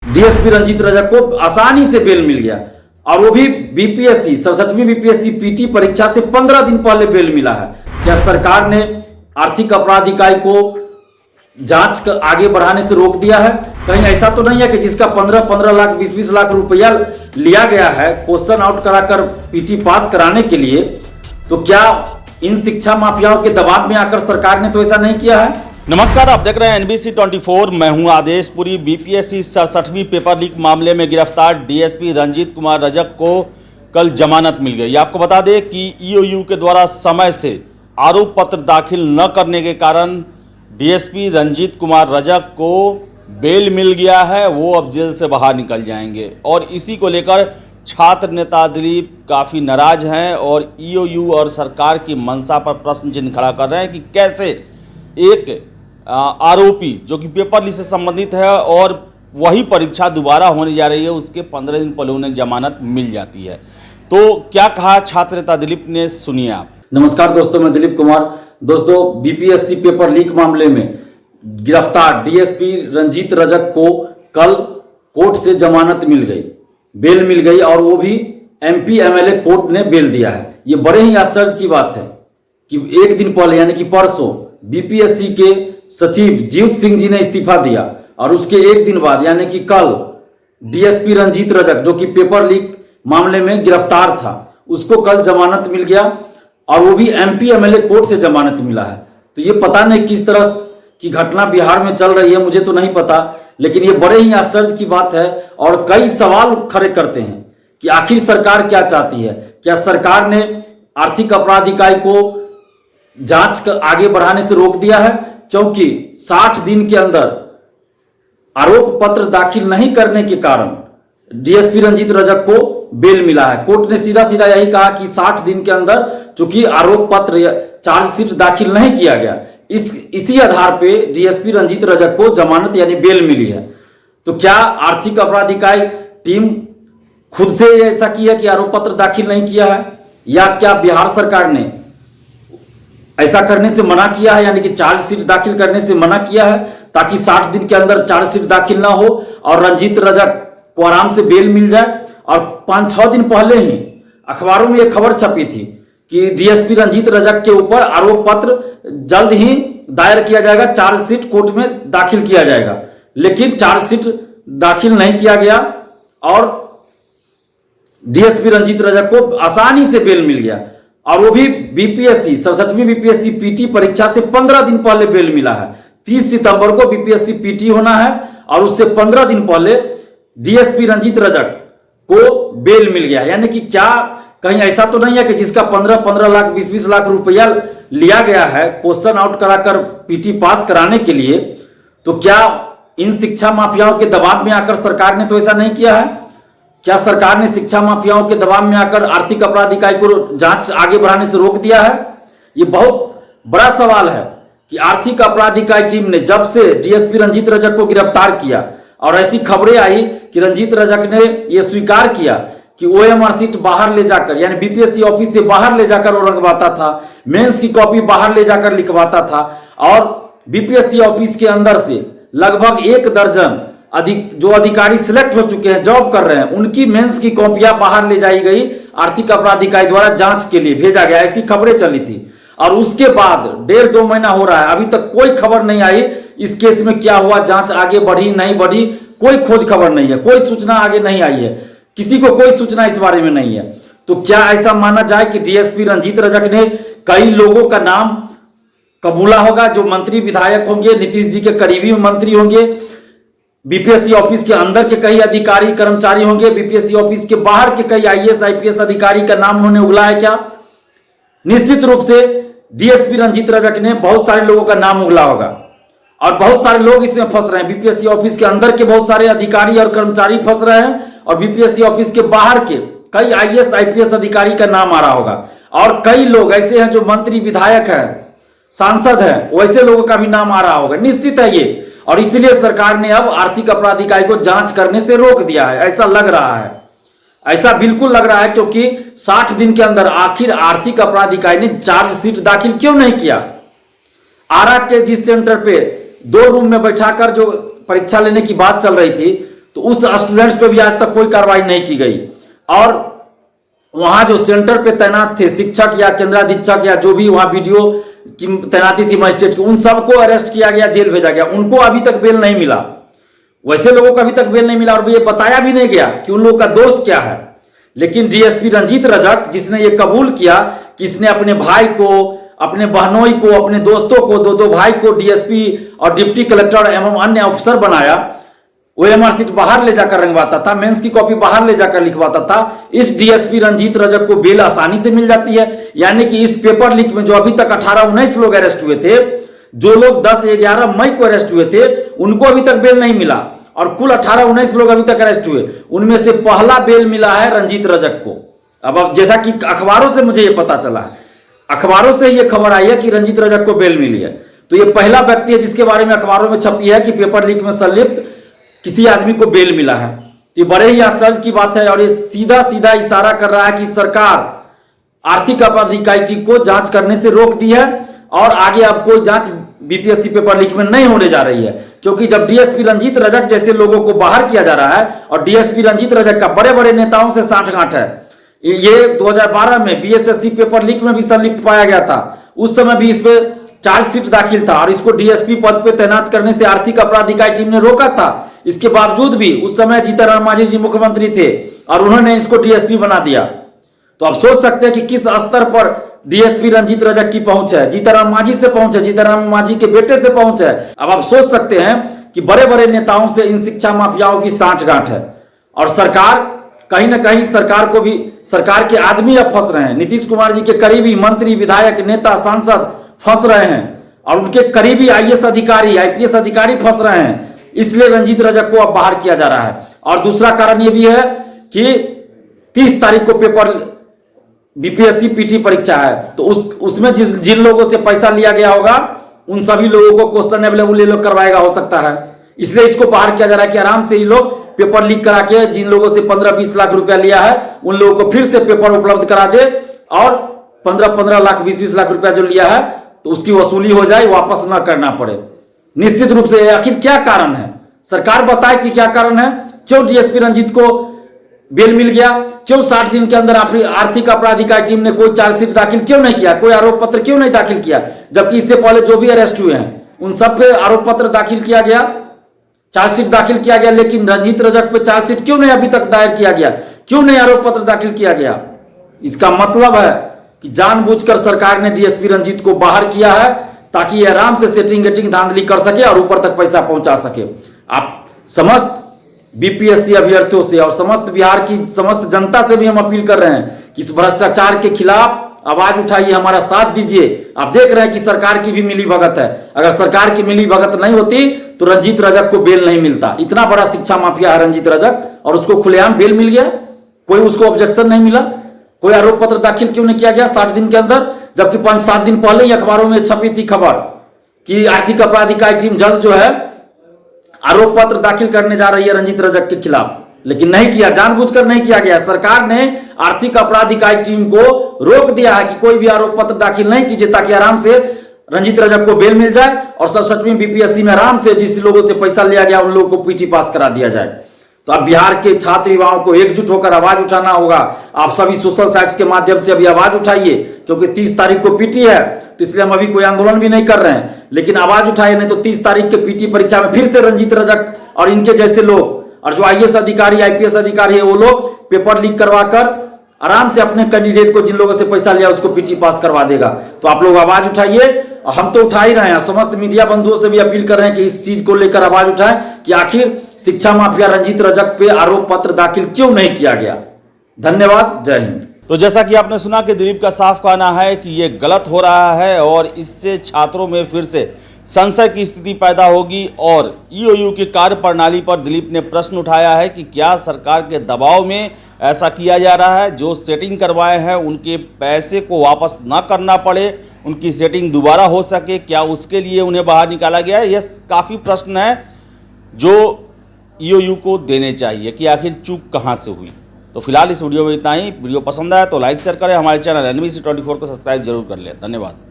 DSP Ranjit Rajak को आसानी से बेल मिल गया, और वो भी बीपीएससी 67वीं बीपीएससी पीटी परीक्षा से 15 दिन पहले बेल मिला है। क्या सरकार ने आर्थिक अपराध इकाई को जांच आगे बढ़ाने से रोक दिया है? कहीं ऐसा तो नहीं है कि जिसका 15-15 लाख 20-20 लाख रुपया लिया गया है क्वेश्चन आउट कराकर पीटी पास कराने के लिए, तो क्या इन शिक्षा माफियाओं के दबाव में आकर सरकार ने तो ऐसा नहीं किया है? नमस्कार, आप देख रहे हैं NBC 24। मैं हूं आदेशपुरी। बीपीएससी 67वीं पेपर लीक मामले में गिरफ्तार डीएसपी रंजीत कुमार रजक को कल जमानत मिल गई। आपको बता दें कि ईओयू के द्वारा समय से आरोप पत्र दाखिल न करने के कारण डीएसपी रंजीत कुमार रजक को बेल मिल गया है। वो अब जेल से बाहर निकल जाएंगे और इसी को लेकर छात्र नेता दिलीप काफ़ी नाराज हैं और ईओयू और सरकार की मंशा पर प्रश्न चिन्ह खड़ा कर रहे हैं कि कैसे एक आरोपी जो कि पेपर लीक से संबंधित है और वही परीक्षा दोबारा होने जा रही है, उसके 15 दिन पहले उन्हें जमानत मिल जाती है। तो क्या कहा छात्र नेता दिलीप ने, सुनिए आप। नमस्कार दोस्तों, मैं दिलीप कुमार। दोस्तों, बीपीएससी पेपर लीक मामले में गिरफ्तार डीएसपी रंजीत रजक को कल कोर्ट से जमानत मिल गई, बेल मिल गई, और वो भी एमपी एमएलए कोर्ट ने बेल दिया है। ये बड़े ही आश्चर्य की बात है कि एक दिन पहले यानी कि परसों बीपीएससी के सचिव जीत सिंह जी ने इस्तीफा दिया और उसके एक दिन बाद यानी कि कल डीएसपी रंजीत रजक जो कि पेपर लीक मामले में गिरफ्तार था, उसको कल जमानत मिल गया, और वो भी एमपी एमएलए कोर्ट से जमानत मिला है। तो ये पता नहीं किस तरह की घटना बिहार में चल रही है, मुझे तो नहीं पता, लेकिन ये बड़े ही आश्चर्य की बात है और कई सवाल खड़े करते हैं कि आखिर सरकार क्या चाहती है। क्या सरकार ने आर्थिक अपराध इकाई को जांच आगे बढ़ाने से रोक दिया है? क्योंकि 60 दिन के अंदर आरोप पत्र दाखिल नहीं करने के कारण डीएसपी रंजीत रजक को बेल मिला है। कोर्ट ने सीधा सीधा यही कहा कि 60 दिन के अंदर चूंकि आरोप पत्र चार्जशीट दाखिल नहीं किया गया, इसी आधार पे डीएसपी रंजीत रजक को जमानत यानी बेल मिली है। तो क्या आर्थिक अपराध इकाई टीम खुद से ऐसा किया कि आरोप पत्र दाखिल नहीं किया है, या क्या बिहार सरकार ने ऐसा करने से मना किया है, यानी कि चार्जशीट दाखिल करने से मना किया है ताकि 60 दिन के अंदर चार्जशीट दाखिल ना हो और रंजीत रजक को आराम से बेल मिल जाए? और 5-6 दिन पहले ही अखबारों में एक खबर छपी थी कि डीएसपी रंजीत रजक के ऊपर आरोप पत्र जल्द ही दायर किया जाएगा, चार्जशीट कोर्ट में दाखिल किया जाएगा, लेकिन चार्जशीट दाखिल नहीं किया गया और डीएसपी रंजीत रजक को आसानी से बेल मिल गया, और वो भी बीपीएससी 67वीं बीपीएससी पीटी परीक्षा से 15 दिन पहले बेल मिला है। 30 सितंबर को बीपीएससी पीटी होना है और उससे 15 दिन पहले डीएसपी रंजीत रजक को बेल मिल गया। यानी कि क्या कहीं ऐसा तो नहीं है कि जिसका 15-15 लाख 20-20 लाख रुपया लिया गया है क्वेश्चन आउट कराकर पीटी पास कराने के लिए, तो क्या इन शिक्षा माफियाओं के दबाव में आकर सरकार ने तो ऐसा नहीं किया है? क्या सरकार ने शिक्षा माफियाओं के दबाव में आकर आर्थिक अपराध इकाई को जांच आगे बढ़ाने से रोक दिया है? ये बहुत बड़ा सवाल है कि आर्थिक अपराध इकाई टीम ने जब से डीएसपी रंजीत रजक को गिरफ्तार किया और ऐसी खबरें आई कि रंजीत रजक ने यह स्वीकार किया कि ओएमआर सीट बाहर ले जाकर यानी बीपीएससी ऑफिस से बाहर ले जाकर वो रंगवाता था, मेंस की कॉपी बाहर ले जाकर लिखवाता था, और बीपीएससी ऑफिस के अंदर से लगभग 1 दर्जन जो अधिकारी सिलेक्ट हो चुके हैं, जॉब कर रहे हैं, उनकी मेंस की कॉपियां बाहर ले जाई गई, आर्थिक अपराध इकाई द्वारा जांच के लिए भेजा गया, ऐसी खबरें चली थी। और उसके बाद 1.5-2 महीना हो रहा है, अभी तक कोई खबर नहीं आई इस केस में क्या हुआ, जांच आगे बढ़ी नहीं बढ़ी, कोई खोज खबर नहीं है, कोई सूचना आगे नहीं आई है, किसी को कोई सूचना इस बारे में नहीं है। तो क्या ऐसा माना जाए कि डीएसपी रंजीत रजक ने कई लोगों का नाम कबूला होगा जो मंत्री विधायक होंगे, नीतीश जी के करीबी मंत्री होंगे, बीपीएससी ऑफिस के अंदर के कई अधिकारी कर्मचारी होंगे, बीपीएससी ऑफिस के बाहर के कई आईएएस आईपीएस अधिकारी का नाम उन्होंने उगला है क्या? निश्चित रूप से डीएसपी रंजीत रजक ने बहुत सारे लोगों का नाम उगला होगा और बहुत सारे लोग इसमें फंस रहे हैं। बीपीएससी ऑफिस के अंदर के बहुत सारे अधिकारी और कर्मचारी फंस रहे हैं और बीपीएससी ऑफिस के बाहर के कई आईएएस आईपीएस अधिकारी का नाम आ रहा होगा, और कई लोग ऐसे हैं जो मंत्री विधायक हैं, सांसद हैं, वैसे लोगों का भी नाम आ रहा होगा, निश्चित है ये। और इसलिए सरकार ने अब आर्थिक अपराध इकाई को जांच करने से रोक दिया है, ऐसा लग रहा है, ऐसा बिल्कुल लग रहा है, क्योंकि 60 दिन के अंदर आखिर आर्थिक अपराध इकाई ने चार्जशीट दाखिल क्यों नहीं किया? आरा के जिस सेंटर पे 2 रूम में बैठाकर जो परीक्षा लेने की बात चल रही थी, तो उस स्टूडेंट्स पे भी आज तक कोई कार्रवाई नहीं की गई। और वहां जो सेंटर पे तैनात थे शिक्षक या केंद्राधीक्षक या जो भी वहां वीडियो की तैनाती थी मजिस्ट्रेट की, उन सबको अरेस्ट किया गया, जेल भेजा गया, उनको अभी तक बेल नहीं मिला। वैसे लोगों को अभी तक बेल नहीं मिला और ये बताया भी नहीं गया कि उन लोगों का दोष क्या है। लेकिन डीएसपी रंजीत रजक, जिसने ये कबूल किया कि इसने अपने भाई को, अपने बहनोई को, अपने दोस्तों को, दो भाई को डीएसपी और डिप्टी कलेक्टर एवं अन्य अफसर बनाया, ओएमआर सीट बाहर ले जाकर रंगवाता था, मेंस की कॉपी बाहर ले जाकर लिखवाता था, इस डीएसपी रंजीत रजक को बेल आसानी से मिल जाती है। यानी कि इस पेपर लीक में जो अभी तक 18-19 लोग अरेस्ट हुए थे, जो लोग 10-11 मई को अरेस्ट हुए थे, उनको अभी तक बेल नहीं मिला और कुल 18-19 लोग अभी तक अरेस्ट हुए, उनमें से पहला बेल मिला है रंजीत रजक को। अब जैसा कि अखबारों से मुझे ये पता चला है, अखबारों से ये खबर आई है कि रंजीत रजक को बेल मिली है, तो ये पहला व्यक्ति है जिसके बारे में अखबारों में छपी है कि पेपर लीक में संलिप्त किसी आदमी को बेल मिला है। तो ये बड़े ही आश्चर्य की बात है और ये सीधा सीधा इशारा कर रहा है कि सरकार आर्थिक अपराध इकाई को जांच करने से रोक दी है और आगे अब कोई जांच बीपीएससी पेपर लीक में नहीं होने जा रही है। क्योंकि जब डीएसपी रंजीत रजक जैसे लोगों को बाहर किया जा रहा है और डीएसपी रंजीत रजक का बड़े बड़े नेताओं से साठगांठ है, ये 2012 में बीएसएससी पेपर लीक में भी संलिप्त पाया गया था, उस समय भी इस पे चार्जशीट दाखिल था और इसको डीएसपी पद पे तैनात करने से आर्थिक अपराध इकाई टीम ने रोका था। इसके बावजूद भी उस समय जीतन मांझी जी मुख्यमंत्री थे और उन्होंने इसको डीएसपी बना दिया। तो आप सोच सकते हैं कि किस स्तर पर डीएसपी रंजीत रजक की पहुंच है, जीतन मांझी से पहुंच है, जीतन मांझी के बेटे से पहुंच है। अब आप सोच सकते हैं कि बड़े बड़े नेताओं से इन शिक्षा माफियाओं की साठगांठ है और सरकार कहीं ना कहीं सरकार के आदमी अब फंस रहे हैं। नीतीश कुमार जी के करीबी मंत्री, विधायक, नेता, सांसद फंस रहे हैं और उनके करीबी आईएएस अधिकारी, आईपीएस अधिकारी फंस रहे हैं, इसलिए रंजीत रजक को अब बाहर किया जा रहा है। और दूसरा कारण यह भी है कि 30 तारीख को पेपर बीपीएससी पीटी परीक्षा है, तो उसमें जिन लोगों से पैसा लिया गया होगा उन सभी लोगों को क्वेश्चन अवेलेबल ये लोग करवाएगा हो सकता है, इसलिए इसको बाहर किया जा रहा है कि आराम से ये लोग पेपर लीक करा के जिन लोगों से 15-20 लाख रुपया लिया है उन लोगों को फिर से पेपर उपलब्ध करा दे और 15-15 लाख 20-20 लाख रुपया जो लिया है तो उसकी वसूली हो जाए, वापस ना करना पड़े। निश्चित रूप से आखिर क्या कारण है, सरकार बताए कि क्या कारण है, क्यों डीएसपी रंजीत को बेल मिल गया, क्यों 60 दिन के अंदर आर्थिक अपराध इकाई टीम ने कोई चार्जशीट दाखिल क्यों नहीं किया, कोई आरोप पत्र क्यों नहीं दाखिल किया, जबकि इससे पहले जो भी अरेस्ट हुए हैं उन सब पे आरोप पत्र दाखिल किया गया, चार्जशीट दाखिल किया गया, लेकिन रंजीत रजक पे चार्जशीट क्यों नहीं अभी तक दायर किया गया, क्यों नहीं आरोप पत्र दाखिल किया गया। इसका मतलब है कि जानबूझकर सरकार ने डीएसपी रंजीत को बाहर किया है ताकि ये आराम से सेटिंग धांधली कर सके और ऊपर तक पैसा पहुंचा सके। आप समस्त बीपीएससी अभ्यर्थियों से और समस्त बिहार की समस्त जनता से भी हम अपील कर रहे हैं कि इस भ्रष्टाचार के खिलाफ आवाज उठाइए, हमारा साथ दीजिए। आप देख रहे हैं कि सरकार की भी मिली भगत है, अगर सरकार की मिली भगत नहीं होती तो रंजीत रजक को बेल नहीं मिलता। इतना बड़ा शिक्षा माफिया है रंजीत रजक और उसको खुलेआम बेल मिल गया, कोई उसको ऑब्जेक्शन नहीं मिला, कोई आरोप पत्र दाखिल क्यों नहीं किया गया 60 दिन के अंदर, जबकि 5-7 दिन पहले ही अखबारों में छपी थी खबर कि आर्थिक अपराध इकाई टीम जल्द जो है आरोप पत्र दाखिल करने जा रही है रंजीत रजक के खिलाफ, लेकिन नहीं किया, जानबूझकर नहीं किया गया। सरकार ने आर्थिक अपराध इकाई टीम को रोक दिया है कि कोई भी आरोप पत्र दाखिल नहीं कीजिए ताकि आराम से रंजीत रजक को बेल मिल जाए और 67वीं बीपीएससी में आराम से जिस लोगों से पैसा लिया गया उन लोगों को पीटी पास करा दिया जाए। तो अब बिहार के छात्र युवाओं को एकजुट होकर आवाज उठाना होगा। आप सभी सोशल साइट्स के माध्यम से अभी आवाज उठाइए, क्योंकि 30 तारीख को पीटी है तो इसलिए हम अभी कोई आंदोलन भी नहीं कर रहे हैं, लेकिन आवाज उठाइए, नहीं तो 30 तारीख के पीटी परीक्षा में फिर से रंजीत रजक और इनके जैसे लोग और जो आईएएस अधिकारी, आईपीएस अधिकारी है वो लोग पेपर लीक करवाकर आराम से अपने कैंडिडेट को जिन लोगों से पैसा लिया उसको पीटी पास करवा देगा। तो आप लोग आवाज उठाइए, और हम तो उठा ही रहे हैं, समस्त मीडिया बंधुओं से भी अपील कर रहे हैं कि इस चीज को लेकर आवाज उठाएं कि आखिर शिक्षा माफिया रंजीत रजक पे आरोप पत्र दाखिल क्यों नहीं किया गया। धन्यवाद, जय हिंद। तो जैसा कि आपने सुना कि दिलीप का साफ कहना है कि ये गलत हो रहा है और इससे छात्रों में फिर से संशय की स्थिति पैदा होगी और ईओयू की कार्य प्रणाली पर दिलीप ने प्रश्न उठाया है कि क्या सरकार के दबाव में ऐसा किया जा रहा है, जो सेटिंग करवाए हैं उनके पैसे को वापस ना करना पड़े, उनकी सेटिंग दोबारा हो सके, क्या उसके लिए उन्हें बाहर निकाला गया है। यह काफ़ी प्रश्न है जो ईओयू को देने चाहिए कि आखिर चूक कहाँ से हुई। तो फिलहाल इस वीडियो में इतना ही। वीडियो पसंद आया तो लाइक शेयर करें, हमारे चैनल NBC 24 को सब्सक्राइब जरूर कर लें। धन्यवाद।